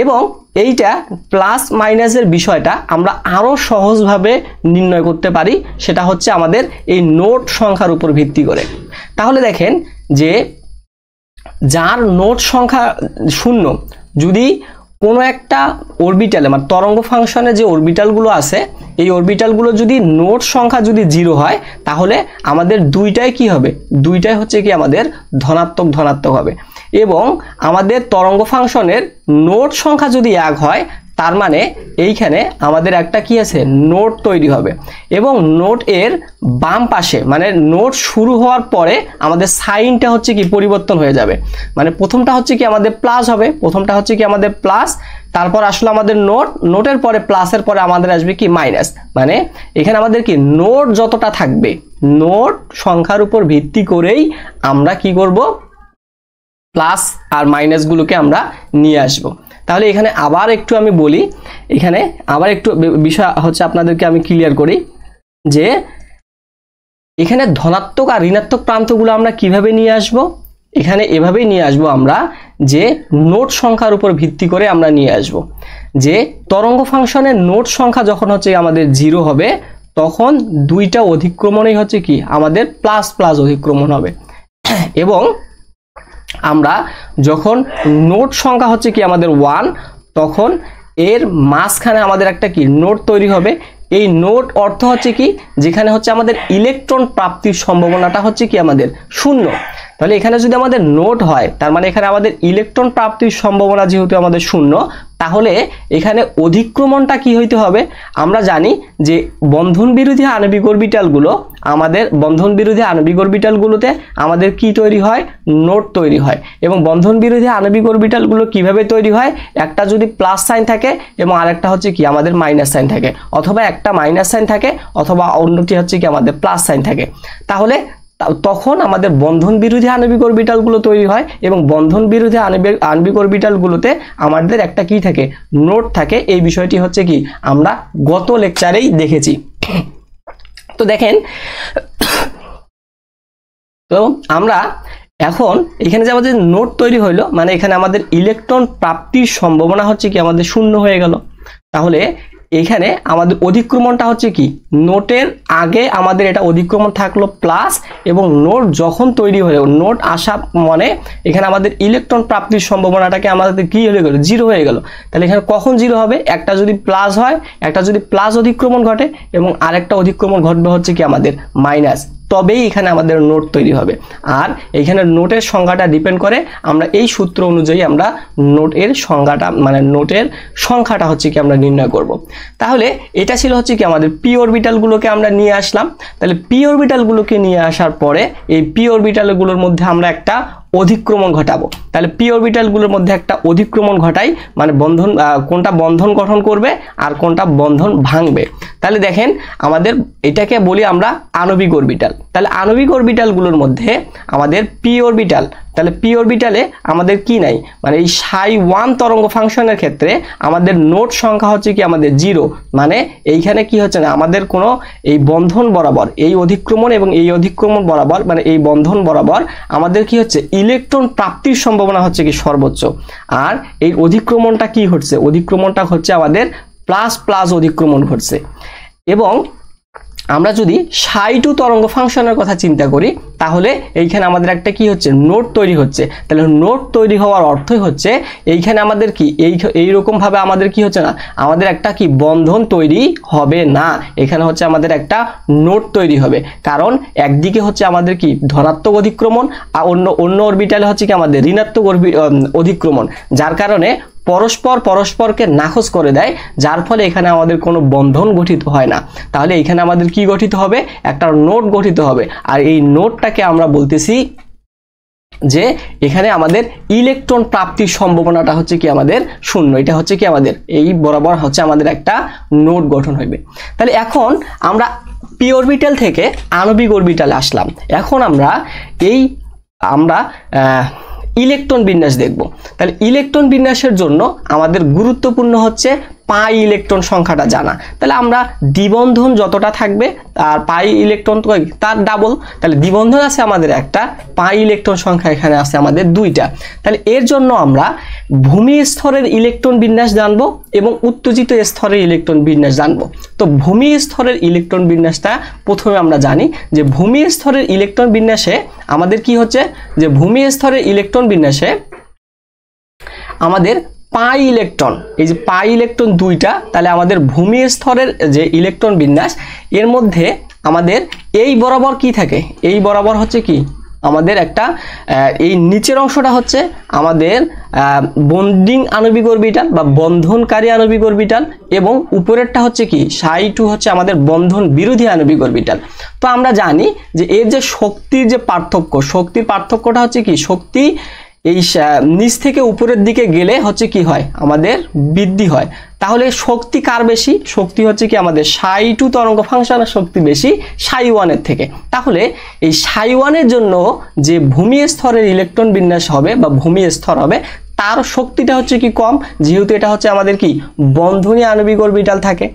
এবং এইটা প্লাস মাইনাসের বিষয়টা আমরা আরো সহজভাবে নির্ণয় করতে পারি, সেটা হচ্ছে আমাদের এই নোট সংখ্যার উপর ভিত্তি করে। তাহলে দেখেন যে যার নোট সংখ্যা 0, যদি কোনো একটা অরবিটালে মানে তরঙ্গ ফাংশনে যে অরবিটালগুলো আছে, এই অরবিটালগুলো যদি নোট সংখ্যা যদি 0 হয়, তাহলে আমাদের দুইটাই কি হবে? দুইটাই হচ্ছে কি আমাদের ধনাত্মক হবে। এবং আমাদের তরঙ্গ ফাংশনের নোট সংখ্যা যদি 1 হয়, তার মানে এইখানে আমাদের একটা কি আছে? নোট তৈরি হবে। এবং নোট এর বাম পাশে মানে নোট শুরু হওয়ার পরে আমাদের সাইনটা হচ্ছে কি পরিবর্তন হয়ে যাবে। মানে প্রথমটা হচ্ছে কি আমাদের প্লাস হবে, প্রথমটা হচ্ছে কি আমাদের প্লাস, তারপর আসলে আমাদের নোটের পরে প্লাসের পরে আমাদের আসবে কি মাইনাস। মানে এখানে আমাদের কি নোট যতটা থাকবে, নোট সংখ্যার উপর ভিত্তি করেই আমরা কি করব? প্লাস আর মাইনাসগুলোকে আমরা নিয়ে আসব। তাহলে এখানে আবার একটু আমি বলি, এখানে আবার একটু বিষয় হচ্ছে আপনাদেরকে আমি ক্লিয়ার করি যে এখানে ধনাত্মক আর ঋণাত্মক প্রান্তগুলো আমরা কিভাবে নিয়ে আসব। এখানে এভাবেই নিয়ে আসব আমরা যে নোট সংখ্যার উপর ভিত্তি করে আমরা নিয়ে আসব যে তরঙ্গ ফাংশনের নোট সংখ্যা যখন হচ্ছে আমাদের 0 হবে, তখন দুইটা অধিক্রমণই হচ্ছে কি আমাদের প্লাস প্লাস অধিক্রমণ হবে। এবং আমরা যখন নোট সংখ্যা হচ্ছে কি আমাদের 1, তখন এর মাঝখানে আমাদের একটা কি নোট তৈরি হবে। এই নোট অর্থ হচ্ছে কি যেখানে হচ্ছে আমাদের ইলেকট্রন প্রাপ্তির সম্ভাবনাটা হচ্ছে কি আমাদের 0। তাহলে এখানে যদি আমাদের নোট হয়, তার মানে এখানে আমাদের ইলেকট্রন প্রাপ্তির সম্ভাবনা যেহেতু আমাদের 0, তাহলে এখানে অধিক্রমণটা কি হইতে হবে? আমরা জানি যে বন্ধন বিরোধী আণবিক অরবিটালগুলো, আমাদের বন্ধন বিরোধী আণবিক অরবিটালগুলোতে আমাদের কি তৈরি হয়? নোট তৈরি হয়। এবং বন্ধন বিরোধী আণবিক অরবিটালগুলো কিভাবে তৈরি হয়? একটা যদি প্লাস সাইন থাকে এবং আরেকটা হচ্ছে কি আমাদের মাইনাস সাইন থাকে, অথবা একটা মাইনাস সাইন থাকে অথবা অন্যটি হচ্ছে কি আমাদের প্লাস সাইন থাকে। তাহলে তখন আমাদের বন্ধন বিরোধী আণবিক অরবিটালগুলো তৈরি হয় এবং বন্ধন বিরোধী আণবিক অরবিটালগুলোতে আমাদের একটা কি থাকে? নোট থাকে। এই বিষয়টি হচ্ছে কি আমরা গত লেকচারেই দেখেছি। তো দেখেন, তো আমরা এখন এখানে যে আমাদের নোট তৈরি হইলো, মানে এখানে আমাদের ইলেকট্রন প্রাপ্তির সম্ভাবনা হচ্ছে কি আমাদের শূন্য হয়ে গেল। তাহলে এখানে আমাদের অধিক্রমণটা হচ্ছে কি, নোটের আগে আমাদের এটা অধিক্রমণ থাকলো প্লাস, এবং নোট যখন তৈরি হলো, নোট আসা মানে এখানে আমাদের ইলেকট্রন প্রাপ্তির সম্ভাবনাটাকে আমাদের কি হয়ে গেল, জিরো হয়ে গেল। তাহলে এখানে কখন জিরো হবে, একটা যদি প্লাস হয়, একটা যদি প্লাস অধিক্রমণ ঘটে এবং আরেকটা অধিক্রমণ ঘটবে হচ্ছে কি আমাদের মাইনাস, তবেই এখানে আমাদের নোট তৈরি হবে। আর এখানে নোটের সংখ্যাটা ডিপেন্ড করে, আমরা এই সূত্র অনুযায়ী আমরা নোটের সংখ্যাটা মানে নোটের সংখ্যাটা হচ্ছে কি আমরা নির্ণয় করব। তাহলে এটা ছিল হচ্ছে কি আমাদের পি অরবিটালগুলোকে আমরা নিয়ে আসলাম। তাহলে পি অরবিটালগুলোকে নিয়ে আসার পরে এই পি অরবিটালগুলোর মধ্যে আমরা একটা অধিক্রমণ ঘটাবো। তাহলে পি অরবিটালগুলোর মধ্যে একটা অধিক্রমণ ঘটাই, মানে বন্ধন কোনটা বন্ধন গঠন করবে আর কোনটা বন্ধন ভাঙবে। তাহলে দেখেন আমাদের এটাকে বলি আমরা আণবিক অরবিটাল। তাহলে আণবিক অরবিটালগুলোর মধ্যে আমাদের পি অরবিটাল, তাহলে পি অরবিটালে আমাদের কি নাই, মানে এই ψ1 তরঙ্গ ফাংশনের ক্ষেত্রে আমাদের নোট সংখ্যা হচ্ছে কি আমাদের 0, মানে এইখানে কি হচ্ছে না, আমাদের কোনো এই বন্ধন বরাবর এই অধিক্রমণ এবং এই অধিক্রমণ বরাবর, মানে এই বন্ধন বরাবর আমাদের কি হচ্ছে ইলেকট্রন প্রাপ্তির সম্ভাবনা হচ্ছে কি সর্বোচ্চ। আর এই অধিক্রমণটা কি হচ্ছে, অধিক্রমণটা হচ্ছে আমাদের প্লাস প্লাস অধিক্রমণ ঘটছে। এবং আমরা যদি ψ2 তরঙ্গ ফাংশনের কথা চিন্তা করি, তাহলে এইখানে আমাদের একটা কি হচ্ছে, নোট তৈরি হচ্ছে। তাহলে নোট তৈরি হওয়ার অর্থই হচ্ছে এইখানে আমাদের কি এইরকম ভাবে আমাদের কি হচ্ছে না, আমাদের একটা কি বন্ধন তৈরি হবে না, এখানে হচ্ছে আমাদের একটা নোট তৈরি হবে। কারণ একদিকে হচ্ছে আমাদের কি ধনাত্মক অধিক্রমণ, আর অন্য অরবিটালে হচ্ছে কি আমাদের ঋণাত্মক অধিক্রমণ, যার কারণে পরস্পরকে নাকচ করে দেয়, যার ফলে এখানে আমাদের কোনো বন্ধন গঠিত হয় না। তাহলে এখানে আমাদের কি গঠিত হবে, একটা নোট গঠিত হবে। আর এই নোটটাকে আমরা বলতেছি যে এখানে আমাদের ইলেকট্রন প্রাপ্তির সম্ভাবনাটা হচ্ছে কি আমাদের শূন্য, এটা হচ্ছে কি আমাদের এই বরাবর হচ্ছে আমাদের একটা নোট গঠন হবে। তাহলে এখন আমরা পি অরবিটাল থেকে আণবিক অরবিটালে আসলাম। এখন আমরা ইলেকট্রন বিন্যাস দেখব। তাহলে ইলেকট্রন বিন্যাসের জন্য আমাদের গুরুত্বপূর্ণ হচ্ছে পাই ইলেকট্রন সংখ্যাটা জানা। তাহলে আমরা দ্বিবন্ধন যতটা থাকবে আর পাই ইলেকট্রন তার ডাবল। তাহলে দ্বিবন্ধন আছে আমাদের একটা, পাই ইলেকট্রন সংখ্যা এখানে আছে আমাদের দুইটা। তাহলে এর জন্য আমরা ভূমি স্তরের ইলেকট্রন বিন্যাস জানবো এবং উত্তেজিত স্তরের ইলেকট্রন বিন্যাস জানবো। তো ভূমি স্তরের ইলেকট্রন বিন্যাসটা প্রথমে আমরা জানি যে ভূমি স্তরের ইলেকট্রন বিন্যাসে আমাদের কি হচ্ছে, যে ভূমি স্তরের ইলেকট্রন বিন্যাসে আমাদের পাই ইলেকট্রন, এই যে পাই ইলেকট্রন দুইটা, তাহলে আমাদের ভূমি স্তরের যে ইলেকট্রন বিন্যাস এর মধ্যে আমাদের এই বরাবর কি থাকে, এই বরাবর হচ্ছে কি আমাদের একটা এই নিচের অংশটা হচ্ছে আমাদের বন্ডিং আণবিক অরবিটাল বা বন্ধনকারী আণবিক অরবিটাল, এবং উপরেরটা হচ্ছে কি ψ2 হচ্ছে আমাদের বন্ধন বিরোধী আণবিক অরবিটাল। তো আমরা জানি যে এর যে শক্তির যে পার্থক্য, শক্তির পার্থক্যটা হচ্ছে কি, শক্তি এই নিচ থেকে উপরের দিকে গেলে হচ্ছে কি হয়, আমাদের বৃদ্ধি হয়। তাহলে শক্তি কার বেশি, শক্তি হচ্ছে কি আমাদের ψ2 তরঙ্গ ফাংশনের শক্তি বেশি ψ1 এর থেকে। তাহলে এই ψ1 এর জন্য যে ভূমি স্তরের ইলেকট্রন বিন্যাস হবে বা ভূমি স্তর হবে, তার শক্তিটা হচ্ছে কি কম, যেহেতু এটা হচ্ছে আমাদের কি বন্ধনী আণবিক অরবিটাল থাকে।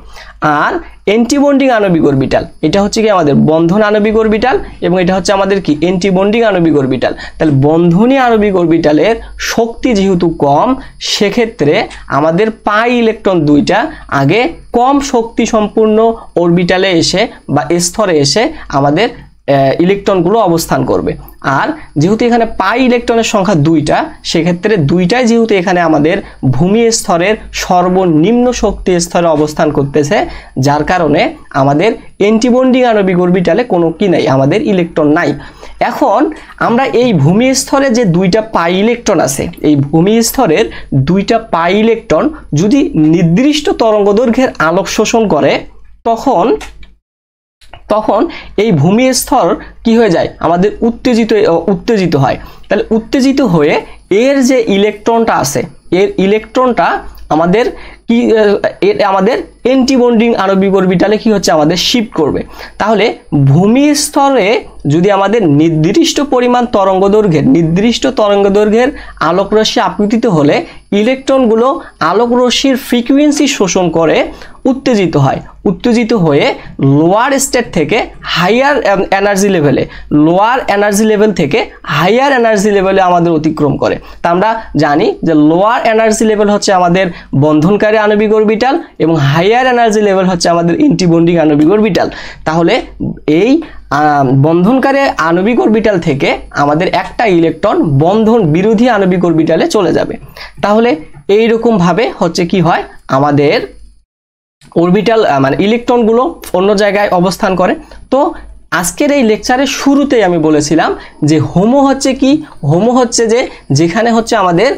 আর অ্যান্টিবন্ডিং আণবিক অরবিটাল, এটা হচ্ছে কি আমাদের বন্ধন আণবিক অরবিটাল, এবং এটা হচ্ছে আমাদের কি অ্যান্টিবন্ডিং আণবিক অরবিটাল। তাহলে বন্ধনী আণবিক অরবিটালের শক্তি যেহেতু কম, সেক্ষেত্রে আমাদের পাই ইলেকট্রন দুইটা আগে কম শক্তি সম্পূর্ণ অরবিটালে এসে বা স্তরে এসে আমাদের ইলেকট্রনগুলো অবস্থান করবে। আর যেহেতু এখানে পাই ইলেকট্রনের সংখ্যা দুইটা, সেক্ষেত্রে দুইটাই যেহেতু এখানে আমাদের ভূমি স্তরের সর্বনিম্ন শক্তি স্তরে অবস্থান করতেছে, যার কারণে আমাদের অ্যান্টিবন্ডিং আণবিক অরবিটালে কোনো কি নাই, আমাদের ইলেকট্রন নাই। এখন আমরা এই ভূমি স্তরে যে দুইটা পাই ইলেকট্রন আছে, এই ভূমি স্তরের দুইটা পাই ইলেকট্রন যদি নির্দিষ্ট তরঙ্গদৈর্ঘ্যের আলোক শোষণ করে, তখন এই ভূমি স্তর কি হয়ে যায়, আমাদের উত্তেজিত হয়। তাহলে উত্তেজিত হয়ে এর যে ইলেকট্রনটা আছে, এর ইলেকট্রনটা আমাদের কি আমাদের অ্যান্টিবন্ডিং আণবিক অরবিটালে কি হচ্ছে আমাদের শিফট করবে। তাহলে ভূমি স্তরে যদি আমাদের নির্দিষ্ট পরিমাণ তরঙ্গদৈর্ঘ্যের আলোকরশ্মি আপতিত হলে ইলেকট্রনগুলো আলোকরশ্মির ফ্রিকোয়েন্সি শোষণ করে উত্তেজিত হয়। উত্তেজিত হয়ে লোয়ার স্টেট থেকে হাইয়ার এনার্জি লেভেলে, লোয়ার এনার্জি লেভেল থেকে হাইয়ার এনার্জি লেভেলে আমাদের অতিক্রম করে। তা আমরা জানি যে লোয়ার এনার্জি লেভেল হচ্ছে আমাদের বন্ধনকারী আণবিক অরবিটাল এবং হাইয়ার এনার্জি লেভেল হচ্ছে আমাদের অ্যান্টিবন্ডিং আণবিক অরবিটাল। তাহলে এই বন্ধনকারী আণবিক অরবিটাল থেকে আমাদের একটা ইলেকট্রন বন্ধন বিরোধী আণবিক অরবিটালে চলে যাবে। তাহলে এইরকম ভাবে হচ্ছে কি হয়, আমাদের অরবিটাল মানে ইলেকট্রনগুলো অন্য জায়গায় অবস্থান করে। তো আজকের এই লেকচারের শুরুতেই আমি বলেছিলাম যে হোমো হচ্ছে কি, হোমো হচ্ছে যে যেখানে হচ্ছে আমাদের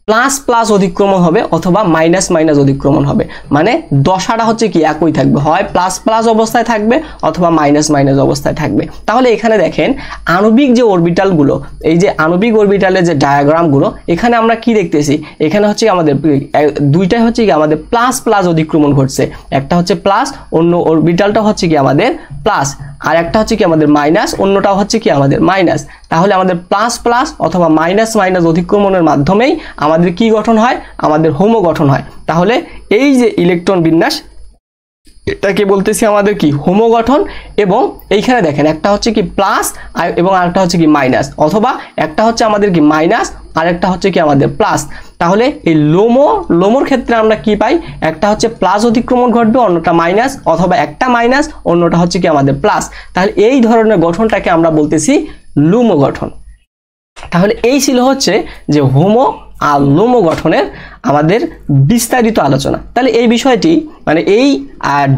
প্লাস প্লাস অধিক্রমণ হবে অথবা মাইনাস মাইনাস অধিক্রমণ হবে, মানে দশাটা হচ্ছে কি একই থাকবে, হয় প্লাস প্লাস অবস্থায় থাকবে অথবা মাইনাস মাইনাস অবস্থায় থাকবে। তাহলে এখানে দেখেন আণবিক যে অরবিটালগুলো, এই যে আণবিক অরবিটালের যে ডায়াগ্রামগুলো, এখানে আমরা কি দেখতেছি, এখানে হচ্ছে আমাদের দুইটাই হচ্ছে কি আমাদের প্লাস প্লাস অধিক্রমণ ঘটছে, একটা হচ্ছে প্লাস, অন্য অরবিটালটা হচ্ছে কি আমাদের প্লাস, আর একটা হচ্ছে কি আমাদের মাইনাস, অন্যটাও হচ্ছে কি আমাদের মাইনাস। তাহলে আমাদের প্লাস প্লাস অথবা মাইনাস মাইনাস অধিক্রমণের মাধ্যমেই আমাদের কি গঠন হয়, আমাদের হোমো গঠন হয়। তাহলে এই যে ইলেকট্রন বিন্যাস, এটাকে বলতেছি আমাদের কি হোমো গঠন। এবং এইখানে দেখেন একটা হচ্ছে কি প্লাস এবং আরেকটা হচ্ছে কি মাইনাস, অথবা একটা হচ্ছে আমাদের কি মাইনাস আর একটা হচ্ছে কি আমাদের প্লাস। তাহলে এই লোমোর ক্ষেত্রে আমরা কি পাই, একটা হচ্ছে প্লাস অতিক্রমণ ঘটবে, অন্যটা মাইনাস, অথবা একটা মাইনাস অন্যটা হচ্ছে কি আমাদের প্লাস। তাহলে এই ধরনের গঠনটাকে আমরা বলতেছি লুমো গঠন। তাহলে এই ছিল হচ্ছে যে হোমো আর লোমো গঠনের আমাদের বিস্তারিত আলোচনা। তাহলে এই বিষয়টি মানে এই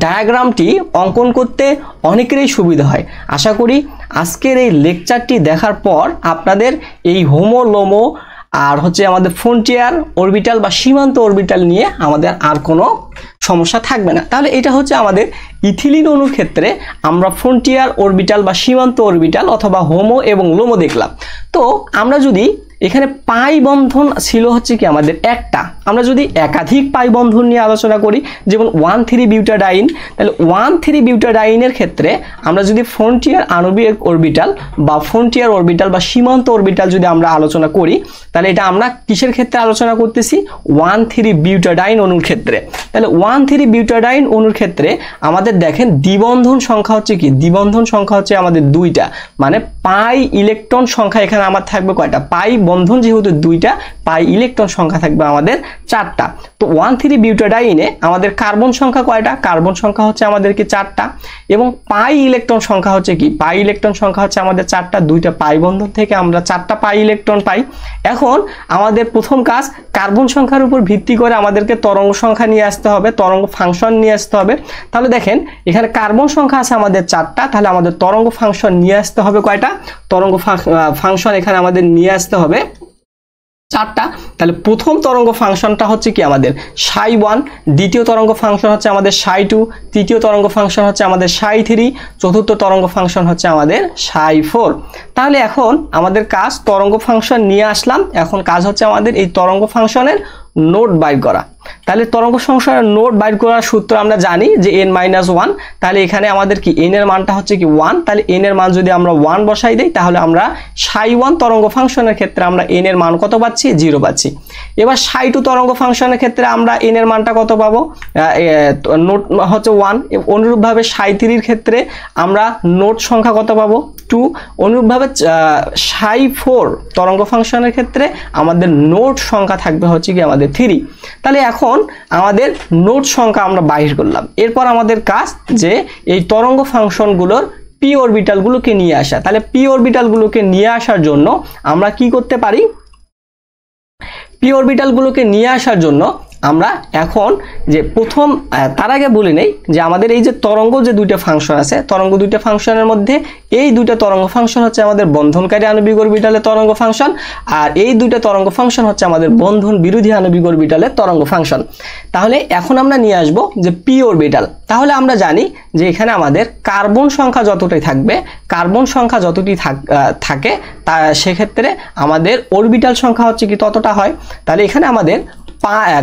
ডায়াগ্রামটি অঙ্কন করতে অনেকেরই সুবিধা হয়। আশা করি আজকের এই লেকচারটি দেখার পর আপনাদের এই হোমো লোমো আর হচ্ছে আমাদের ফ্রন্টিয়ার অরবিটাল বা সীমান্ত অরবিটাল নিয়ে আমাদের আর কোনো সমস্যা থাকবে না। তাহলে এটা হচ্ছে আমাদের ইথিলিন অণুর ক্ষেত্রে আমরা ফ্রন্টিয়ার অরবিটাল বা সীমান্ত অরবিটাল অথবা হোমো এবং লোমো দেখলাম। তো আমরা যদি এখানে পাই বন্ধন ছিল হচ্ছে কি আমাদের একটা, আমরা যদি একাধিক পাই বন্ধন নিয়ে আলোচনা করি, যেমন 1,3-বিউটাডাইন, তাহলে 1,3-বিউটাডাইনের ক্ষেত্রে আমরা যদি ফ্রন্টিয়ার আণবিক অরবিটাল বা ফ্রন্টিয়ার অরবিটাল বা সীমান্ত অরবিটাল যদি আমরা আলোচনা করি, তাহলে এটা আমরা কিসের ক্ষেত্রে আলোচনা করতেছি, 1,3-বিউটাডাইন অণুর ক্ষেত্রে। তাহলে 1,3-বিউটাডাইন অণুর ক্ষেত্রে আমাদের দেখেন দ্বিবন্ধন সংখ্যা হচ্ছে কি, দ্বিবন্ধন সংখ্যা হচ্ছে আমাদের দুইটা, মানে পাই ইলেকট্রন সংখ্যা এখানে আমার থাকবে কয়টা, পাই বন্ধন যেহেতু দুইটা, পাই ইলেকট্রন সংখ্যা থাকবে আমাদের চারটা। তো 1,3-বিউটাডাইনে আমাদের কার্বন সংখ্যা কয়টা, কার্বন সংখ্যা হচ্ছে আমাদেরকে চারটা, এবং পাই ইলেকট্রন সংখ্যা হচ্ছে কি, পাই ইলেকট্রন সংখ্যা হচ্ছে আমাদের চারটা, দুইটা পাই বন্ধন থেকে আমরা চারটা পাই ইলেকট্রন পাই। এখন আমাদের প্রথম কাজ কার্বন সংখ্যার উপর ভিত্তি করে আমাদেরকে তরঙ্গ সংখ্যা নিয়ে আসতে হবে, তরঙ্গ ফাংশন নিয়ে আসতে হবে। তাহলে দেখেন এখানে কার্বন সংখ্যা আছে আমাদের চারটা, তাহলে আমাদের তরঙ্গ ফাংশন নিয়ে আসতে হবে কয়টা, তরঙ্গ ফাংশন এখানে আমাদের নিয়ে আসতে হবে চারটা। তাহলে প্রথম তরঙ্গ ফাংশনটা হচ্ছে কি আমাদের ψ1, দ্বিতীয় তরঙ্গ ফাংশন হচ্ছে আমাদের ψ2, তৃতীয় তরঙ্গ ফাংশন হচ্ছে আমাদের ψ3, চতুর্থ তরঙ্গ ফাংশন হচ্ছে আমাদের ψ4। তাহলে এখন আমাদের কাজ তরঙ্গ ফাংশন নিয়ে আসলাম, এখন কাজ হচ্ছে আমাদের এই তরঙ্গ ফাংশনের নোট বাইর করা। তাহলে তরঙ্গ ফাংশনের নোট বাইর করার সূত্র আমরা জানি যে n-1। তাহলে এখানে আমাদের কি n এর মানটা হচ্ছে কি 1, তাহলে n এর মান যদি আমরা 1 বসাই দেই তাহলে আমরা ψ1 তরঙ্গ ফাংশনের ক্ষেত্রে আমরা n এর মান কত পাচ্ছি, 0 পাচ্ছি। এবার ψ2 তরঙ্গ ফাংশনের ক্ষেত্রে আমরা n এর মানটা কত পাবো, নোট হচ্ছে 1। অনুরূপভাবে ψ3 এর ক্ষেত্রে আমরা নোট সংখ্যা কত পাবো, 2। অনুরূপভাবে ψ4 তরঙ্গ ফাংশনের ক্ষেত্রে আমাদের নোট সংখ্যা থাকবে হচ্ছে কি আমাদের 3। তাহলে এখন আমাদের নোট সংখ্যা আমরা বাহির করলাম। এরপর আমাদের কাজ যে এই তরঙ্গ ফাংশনগুলোর পি অরবিটালগুলোকে নিয়ে আসা। তাহলে পি অরবিটালগুলোকে নিয়ে আসার জন্য আমরা কি করতে পারি, পি অরবিটালগুলোকে নিয়ে আসার জন্য আমরা এখন যে প্রথম তার আগে বলে নেই যে আমাদের এই যে তরঙ্গ যে দুইটা ফাংশন আছে, তরঙ্গ দুইটা ফাংশনের মধ্যে এই দুইটা তরঙ্গ ফাংশন হচ্ছে আমাদের বন্ধনকারী আণবিক অরবিটালের তরঙ্গ ফাংশন, আর এই দুইটা তরঙ্গ ফাংশন হচ্ছে আমাদের বন্ধন বিরোধী আণবিক অরবিটালের তরঙ্গ ফাংশন। তাহলে এখন আমরা নিয়ে আসব যে পি অরবিটাল। তাহলে আমরা জানি যে এখানে আমাদের কার্বন সংখ্যা যতটাই থাকবে, কার্বন সংখ্যা যতটি থাকে তা সেক্ষেত্রে আমাদের অরবিটাল সংখ্যা হচ্ছে কি ততটা হয়। তাহলে এখানে আমাদের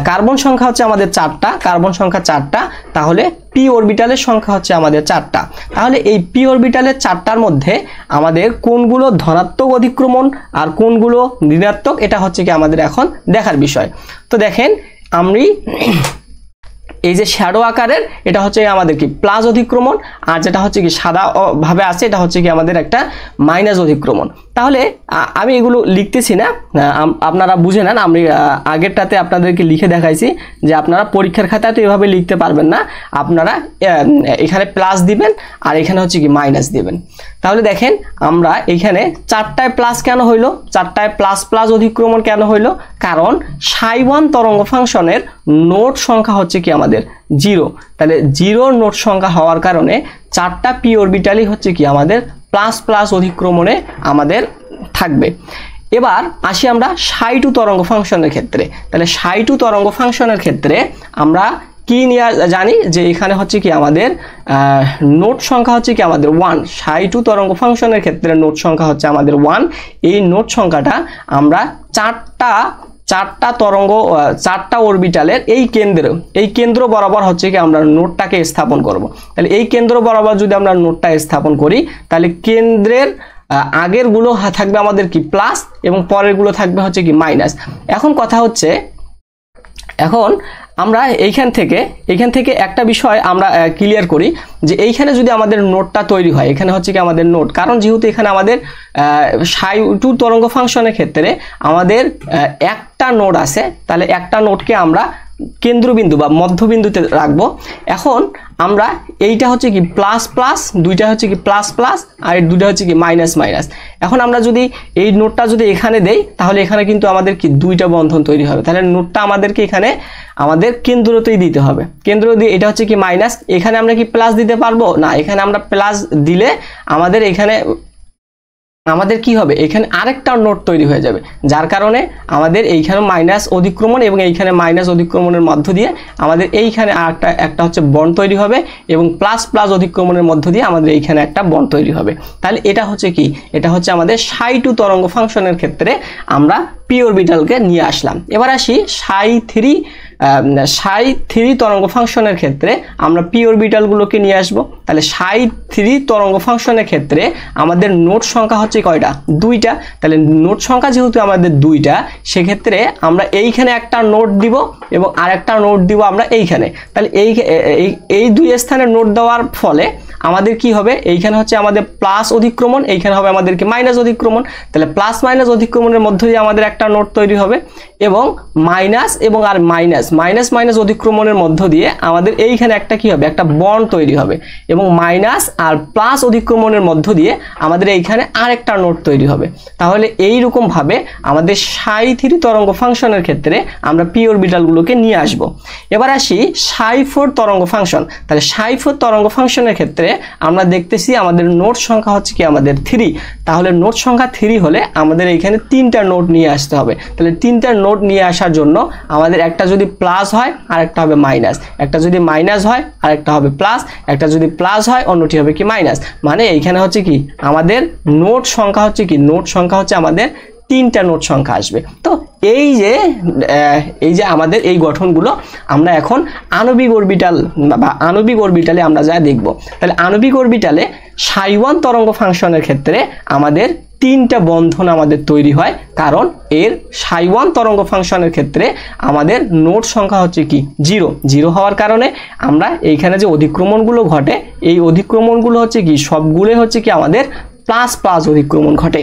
কার্বন সংখ্যা হচ্ছে আমাদের চারটা, কার্বন সংখ্যা চারটা, তাহলে পি অরবিটালের সংখ্যা হচ্ছে আমাদের চারটা। তাহলে এই পি অরবিটালের চারটার মধ্যে আমাদের কোনগুলো ধনাত্মক অধিক্রমণ আর কোনগুলো ঋণাত্মক, এটা হচ্ছে কি আমাদের এখন দেখার বিষয়। তো দেখেন আমি এই যে শ্যাডো আকারের এটা হচ্ছে আমাদের কি প্লাস অধিক্রমণ, আর যেটা হচ্ছে কি সাদা ভাবে আছে এটা হচ্ছে কি আমাদের একটা মাইনাস অধিক্রমণ। তাহলে আমি এগুলো লিখতেছি না, আপনারা বুঝে নেন। আমি আগেরটাতে আপনাদেরকে লিখে দেখাইছি যে আপনারা পরীক্ষার খাতায় তো এভাবে লিখতে পারবেন না, আপনারা এখানে প্লাস দিবেন আর এখানে হচ্ছে কি মাইনাস দিবেন। তাহলে দেখেন আমরা এখানে 4টায় প্লাস কেন হইলো, 4টায় প্লাস প্লাস অধিক্রমণ কেন হইলো, কারণ ψ1 তরঙ্গ ফাংশনের নোট সংখ্যা হচ্ছে কি আমাদের 0। তাহলে 0 নোট সংখ্যা হওয়ার কারণে 4টা পি অরবিটালই হচ্ছে কি আমাদের প্লাস প্লাস অধিক্রমণে আমাদের থাকবে। এবার আসি আমরা ψ2 তরঙ্গ ফাংশনের ক্ষেত্রে। তাহলে ψ2 তরঙ্গ ফাংশনের ক্ষেত্রে আমরা কি নিয়ে জানি যে এখানে হচ্ছে কি আমাদের নোট সংখ্যা হচ্ছে কি আমাদের 1। ψ2 তরঙ্গ ফাংশনের ক্ষেত্রে নোট সংখ্যা হচ্ছে আমাদের 1। এই নোট সংখ্যাটা আমরা চারটা তরঙ্গ 4টা অরবিটালের এই কেন্দ্র বরাবর হচ্ছে কি আমরা নোটটাকে স্থাপন করব। তাহলে এই কেন্দ্র বরাবর যদি আমরা নোটটা স্থাপন করি তাহলে কেন্দ্রের আগের গুলো থাকবে আমাদের কি প্লাস এবং পরের গুলো থাকবে হচ্ছে কি মাইনাস। এখন কথা হচ্ছে, এখন আমরা এইখান থেকে একটা বিষয় আমরা ক্লিয়ার করি যে এইখানে যদি আমাদের নোটটা তৈরি হয়, এখানে হচ্ছে কি আমাদের নোট, কারণ যেহেতু এখানে আমাদের ψ2 তরঙ্গ ফাংশনের ক্ষেত্রে আমাদের একটা নোট আছে, তাহলে একটা নোটকে আমরা কেন্দ্রবিন্দু বা মধ্যবিন্দুতে রাখবো। এখন আমরা এইটা হচ্ছে কি প্লাস প্লাস, দুইটা হচ্ছে কি প্লাস প্লাস আর দুইটা হচ্ছে কি মাইনাস মাইনাস। এখন আমরা যদি এই নোটটা যদি এখানে দেই তাহলে এখানে কিন্তু আমাদের কি দুইটা বন্ধন তৈরি হবে। তাহলে নোটটা আমাদেরকে এখানে আমাদের কেন্দ্রতেই দিতে হবে, কেন্দ্র দিয়ে এটা হচ্ছে কি মাইনাস, এখানে আমরা কি প্লাস দিতে পারবো না, এখানে আমরা প্লাস দিলে আমাদের এখানে আমাদের কি হবে, এখানে আরেকটা নোট তৈরি হয়ে যাবে, যার কারণে আমাদের এইখানে মাইনাস অধিক্রমণ এবং এইখানে মাইনাস অধিক্রমণের মধ্য দিয়ে আমাদের এইখানে একটা হচ্ছে বন্ড তৈরি হবে এবং প্লাস প্লাস অধিক্রমণের মধ্য দিয়ে আমাদের এইখানে একটা বন্ড তৈরি হবে। তাহলে এটা হচ্ছে কি, এটা হচ্ছে আমাদের ψ2 তরঙ্গ ফাংশনের ক্ষেত্রে আমরা পি অরবিটালকে নিয়ে আসলাম। এবার আসি ψ3 তরঙ্গ ফাংশনের ক্ষেত্রে আমরা পি অরবিটালগুলোকে নিয়ে আসব। তাহলে ψ3 তরঙ্গ ফাংশনের ক্ষেত্রে আমাদের নোট সংখ্যা হচ্ছে কয়টা, 2টা। তাহলে নোট সংখ্যা যেহেতু আমাদের 2টা, সেক্ষেত্রে আমরা এইখানে একটা নোট দিব এবং আরেকটা নোট দিব আমরা এইখানে। তাহলে এই দুই স্থানে নোট দেওয়ার ফলে আমাদের কি হবে, এইখানে হচ্ছে আমাদের প্লাস অধিক্রমণ, এইখানে হবে আমাদের কি মাইনাস অধিক্রমণ। তাহলে প্লাস মাইনাস অধিক্রমণের মধ্য দিয়ে আমাদের একটা নোট তৈরি হবে এবং মাইনাস এবং আর মাইনাস মাইনাস অধিক্রমণের মধ্য দিয়ে আমাদের এইখানে একটা কি হবে, একটা বন্ড তৈরি হবে এবং মাইনাস আর প্লাস অধিক্রমণের মধ্য দিয়ে আমাদের এইখানে আরেকটা নোট তৈরি হবে। তাহলে এই রকম ভাবে আমাদের ψ3 তরঙ্গ ফাংশনের ক্ষেত্রে আমরা পি অরবিটালগুলোকে নিয়ে আসব। এবার আসি ψ4 তরঙ্গ ফাংশন। তাহলে ψ4 তরঙ্গ ফাংশনের ক্ষেত্রে আমরা দেখতেছি আমাদের নোট সংখ্যা হচ্ছে কি আমাদের 3। তাহলে নোট সংখ্যা 3 হলে আমাদের এইখানে 3টা নোট নিয়ে আসতে হবে। তাহলে 3টা নোট নিয়ে আসার জন্য আমাদের একটা যদি প্লাস হয় আর একটা হবে মাইনাস, একটা যদি মাইনাস হয় আর একটা হবে প্লাস, একটা যদি প্লাস হয় অন্যটি হবে কি মাইনাস। মানে এইখানে হচ্ছে কি আমাদের নোট সংখ্যা হচ্ছে কি, নোট সংখ্যা হচ্ছে আমাদের 3টা নোট সংখ্যা আসবে। তো এই যে আমাদের এই গঠনগুলো আমরা এখন আণবিক অরবিটাল বা আণবিক অরবিটালে আমরা যা দেখব। তাহলে আণবিক অরবিটালে ψ1 তরঙ্গ ফাংশনের ক্ষেত্রে আমাদের 3টা বন্ধন আমাদের তৈরি হয়, কারণ এর ψ1 তরঙ্গ ফাংশনের ক্ষেত্রে আমাদের নোট সংখ্যা হচ্ছে কি 0 হওয়ার কারণে আমরা এইখানে যে অধিক্রমণগুলো ঘটে, এই অধিক্রমণগুলো হচ্ছে কি সবগুলো হচ্ছে কি আমাদের প্লাস প্লাস অধিক্রমণ ঘটে।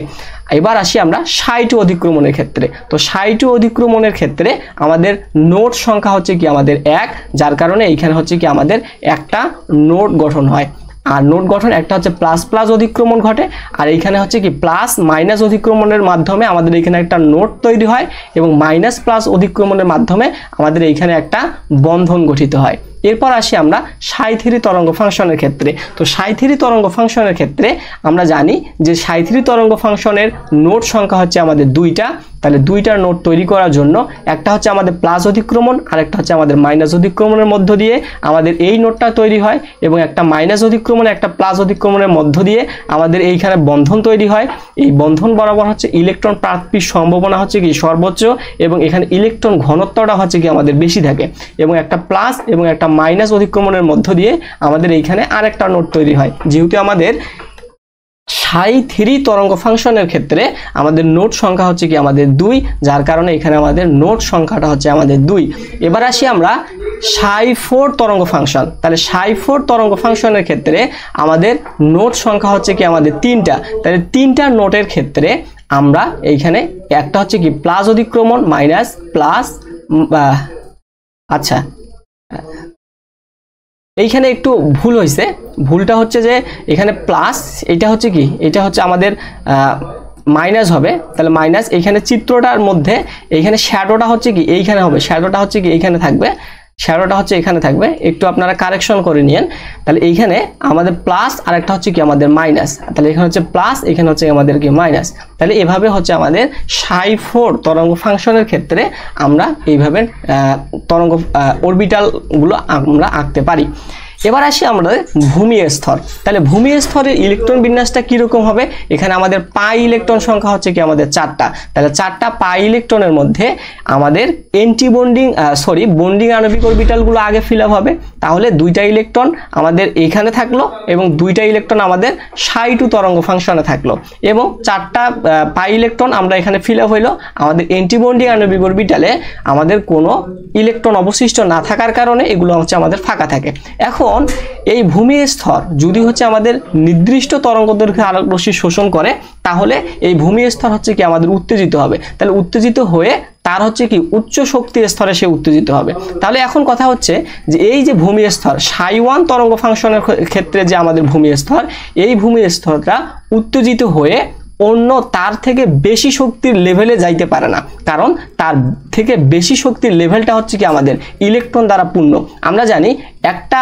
এবার আসি আমরা ψ2 অধিক্রমণের ক্ষেত্রে। তো ψ2 অধিক্রমণের ক্ষেত্রে আমাদের নোট সংখ্যা হচ্ছে কি আমাদের 1, যার কারণে এইখানে হচ্ছে কি আমাদের একটা নোট গঠন হয়। আর নোট গঠন একটা হচ্ছে প্লাস প্লাস অধিক্রমণ ঘটে, আর এইখানে হচ্ছে কি প্লাস মাইনাস অধিক্রমণের মাধ্যমে আমাদের এখানে একটা নোট তৈরি হয় এবং মাইনাস প্লাস অধিক্রমণের মাধ্যমে আমাদের এইখানে একটা বন্ধন গঠিত হয়। এরপর আসি আমরা ψ3 তরঙ্গ ফাংশনের ক্ষেত্রে। তো ψ3 তরঙ্গ ফাংশনের ক্ষেত্রে আমরা জানি যে ψ3 তরঙ্গ ফাংশনের নোট সংখ্যা হচ্ছে আমাদের 2টা। তাহলে 2টা নোট তৈরি করার জন্য একটা হচ্ছে আমাদের প্লাস অধিক্রমণ আর একটা হচ্ছে আমাদের মাইনাস অধিক্রমণের মধ্য দিয়ে আমাদের এই নোটটা তৈরি হয় এবং একটা মাইনাস অধিক্রমণ একটা প্লাস অধিক্রমণের মধ্য দিয়ে আমাদের এইখানে বন্ধন তৈরি হয়। এই বন্ধন বরাবর হচ্ছে ইলেকট্রন প্রাপ্তির সম্ভাবনা হচ্ছে কি সর্বোচ্চ এবং এখানে ইলেকট্রন ঘনত্বটা হচ্ছে কি আমাদের বেশি থাকে এবং একটা প্লাস এবং একটা মাইনাস অধিক্রমণের মধ্য দিয়ে আমাদের এইখানে আরেকটা নোট তৈরি হয়। যেহেতু আমাদের ψ3 তরঙ্গ ফাংশনের ক্ষেত্রে আমাদের নোট সংখ্যা হচ্ছে কি আমাদের 2, যার কারণে এখানে আমাদের নোট সংখ্যাটা হচ্ছে আমাদের 2। এবার আসি আমরা ψ4 তরঙ্গ ফাংশন। তাহলে ψ4 তরঙ্গ ফাংশনের ক্ষেত্রে আমাদের নোট সংখ্যা হচ্ছে কি আমাদের 3টা। তাহলে 3টা নোটের ক্ষেত্রে আমরা এইখানে একটা হচ্ছে কি প্লাস অধিক্রমণ মাইনাস প্লাস, আচ্ছা এইখানে একটু ভুল হয়েছে, ভুলটা হচ্ছে যে এখানে প্লাস, এটা হচ্ছে কি, এটা হচ্ছে আমাদের মাইনাস হবে। তাহলে মাইনাস, এইখানে চিত্রটার মধ্যে এইখানে শ্যাডোটা হচ্ছে কি এইখানে হবে, শ্যাডোটা হচ্ছে কি এইখানে থাকবে, শ্যাডোটা হচ্ছে এখানে থাকবে, একটু আপনারা কারেকশন করে নিয়েন। তাহলে এইখানে আমাদের প্লাস আর একটা হচ্ছে কি আমাদের মাইনাস, তাহলে এখানে হচ্ছে প্লাস, এখানে হচ্ছে আমাদের কি মাইনাস। তাহলে এভাবে হচ্ছে আমাদের ψ4 তরঙ্গ ফাংশনের ক্ষেত্রে আমরা এইভাবে তরঙ্গ অরবিটালগুলো আমরা আঁকতে পারি। এবার আসি আমাদের ভূমির স্তর। তাহলে ভূমির স্তরের ইলেকট্রন বিন্যাসটা কিরকম হবে? এখানে আমাদের পাই ইলেকট্রন সংখ্যা হচ্ছে কি আমাদের 4টা। তাহলে 4টা পাই ইলেকট্রনের মধ্যে আমাদের এন্টি বন্ডিং বন্ডিং আণবিক অরবিটালগুলো আগে ফিল আপ হবে। তাহলে 2টা ইলেকট্রন আমাদের এখানে থাকলো এবং 2টা ইলেকট্রন আমাদের ψ2 তরঙ্গ ফাংশনে থাকলো এবং 4টা পাই ইলেকট্রন আমরা এখানে ফিল আপ হইলো। আমাদের এন্টি বন্ডিং আণবিক অরবিটালে আমাদের কোনো ইলেকট্রন অবশিষ্ট না থাকার কারণে এগুলো হচ্ছে আমাদের ফাঁকা থাকে। এখন এই ভূমির স্তর যদি হচ্ছে আমাদের নির্দিষ্ট তরঙ্গদৈর্ঘ্যের আলোক রশ্মি শোষণ করে, তাহলে এই ভূমির স্তর হচ্ছে কি আমাদের উত্তেজিত হবে। তাহলে উত্তেজিত হয়ে তার হচ্ছে কি উচ্চ শক্তির স্তরে সে উত্তেজিত হবে। তাহলে এখন কথা হচ্ছে যে এই যে ভূমির স্তর ψ1 তরঙ্গ ফাংশনের ক্ষেত্রে যে আমাদের ভূমির স্তর, এই ভূমির স্তরটা উত্তেজিত হয়ে অন্য তার থেকে বেশি শক্তির লেভেলে যাইতে পারে না, কারণ তার থেকে বেশি শক্তির লেভেলটা হচ্ছে কি আমাদের ইলেকট্রন দ্বারা পূর্ণ। আমরা জানি একটা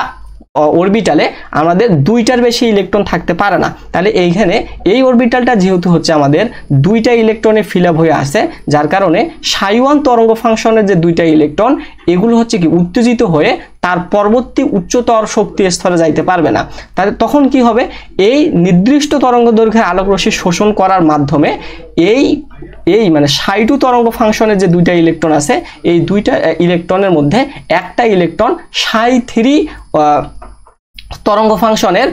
অরবিটালে আমাদের 2টার বেশি ইলেকট্রন থাকতে পারে না। তাহলে এইখানে এই অরবিটালটা যেহেতু হচ্ছে আমাদের 2টা ইলেকট্রনে ফিল আপ হয়ে আসে, যার কারণে ψ1 তরঙ্গ ফাংশনের যে 2টা ইলেকট্রন এগুলো হচ্ছে কি উত্তেজিত হয়ে তার পরবর্তী উচ্চতর শক্তি স্তরে যাইতে পারবে না। তাহলে তখন কি হবে? এই নির্দিষ্ট তরঙ্গ দৈর্ঘ্যের আলোক রশ্মি শোষণ করার মাধ্যমে এই মানে ψ2 তরঙ্গ ফাংশনের যে 2টা ইলেকট্রন আছে, এই 2টা ইলেকট্রনের মধ্যে একটা ইলেকট্রন ψ3 তরঙ্গ ফাংশনের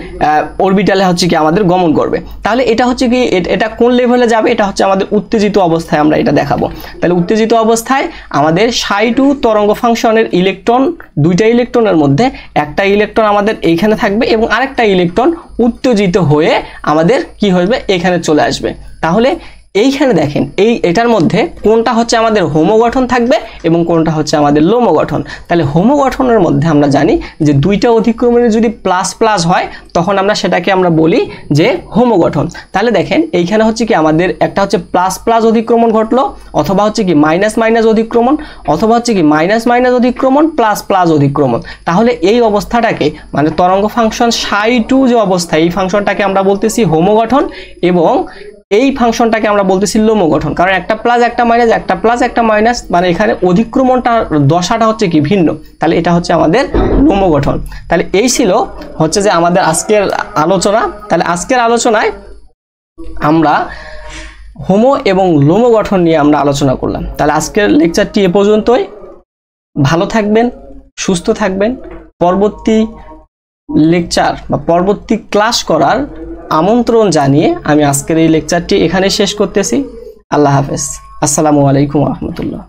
অরবিটালে হচ্ছে কি আমাদের গমন করবে। তাহলে এটা হচ্ছে কি এটা কোন লেভেলে যাবে? এটা হচ্ছে আমাদের উত্তেজিত অবস্থায় আমরা এটা দেখাবো। তাহলে উত্তেজিত অবস্থায় আমাদের ψ2 তরঙ্গ ফাংশনের ইলেকট্রন, 2টা ইলেকট্রনের মধ্যে একটা ইলেকট্রন আমাদের এইখানে থাকবে এবং আরেকটা ইলেকট্রন উত্তেজিত হয়ে আমাদের কি হবে এখানে চলে আসবে। তাহলে এইখানে দেখেন এটার মধ্যে কোনটা হচ্ছে আমাদের হোমো গঠন থাকবে এবং কোনটা হচ্ছে আমাদের লোম গঠন। তাহলে হোমো গঠনের মধ্যে আমরা জানি যে 2টা অধিক্রমণে যদি প্লাস প্লাস হয় তখন আমরা সেটাকে আমরা বলি যে হোমো গঠন। তাহলে দেখেন এইখানে হচ্ছে কি আমাদের একটা হচ্ছে প্লাস প্লাস অধিক্রমণ ঘটলো, অথবা হচ্ছে কি মাইনাস মাইনাস অধিক্রমণ, অথবা হচ্ছে কি মাইনাস মাইনাস অধিক্রমণ প্লাস প্লাস অধিক্রমণ। তাহলে এই অবস্থাটাকে মানে তরঙ্গ ফাংশন ψ2 যে অবস্থা, এই ফাংশনটাকে আমরা বলতেছি হোমো গঠন এবং এই ফাংশনটাকে আমরা বলতেছি লোম গঠন। কারণ একটা প্লাস একটা মাইনাস, একটা প্লাস একটা মাইনাস, মানে এখানে অধিক্রমণটা দশাটা হচ্ছে কি ভিন্ন। তাহলে এটা হচ্ছে আমাদের লোম গঠন। তাহলে এই ছিল হচ্ছে যে আমাদের আজকের আলোচনা। তাহলে আজকের আলোচনায় আমরা হোমো এবং লোম গঠন নিয়ে আমরা আলোচনা করলাম। তাহলে আজকের লেকচারটি এ পর্যন্তই। ভালো থাকবেন, সুস্থ থাকবেন। পরবর্তী লেকচার বা পরবর্তী ক্লাস করার আমন্ত্রণ জানিয়ে আমি আজকের এই লেকচারটি এখানে শেষ করতেছি। আল্লাহ হাফেজ। আসসালামু আলাইকুম ওয়া রাহমাতুল্লাহ।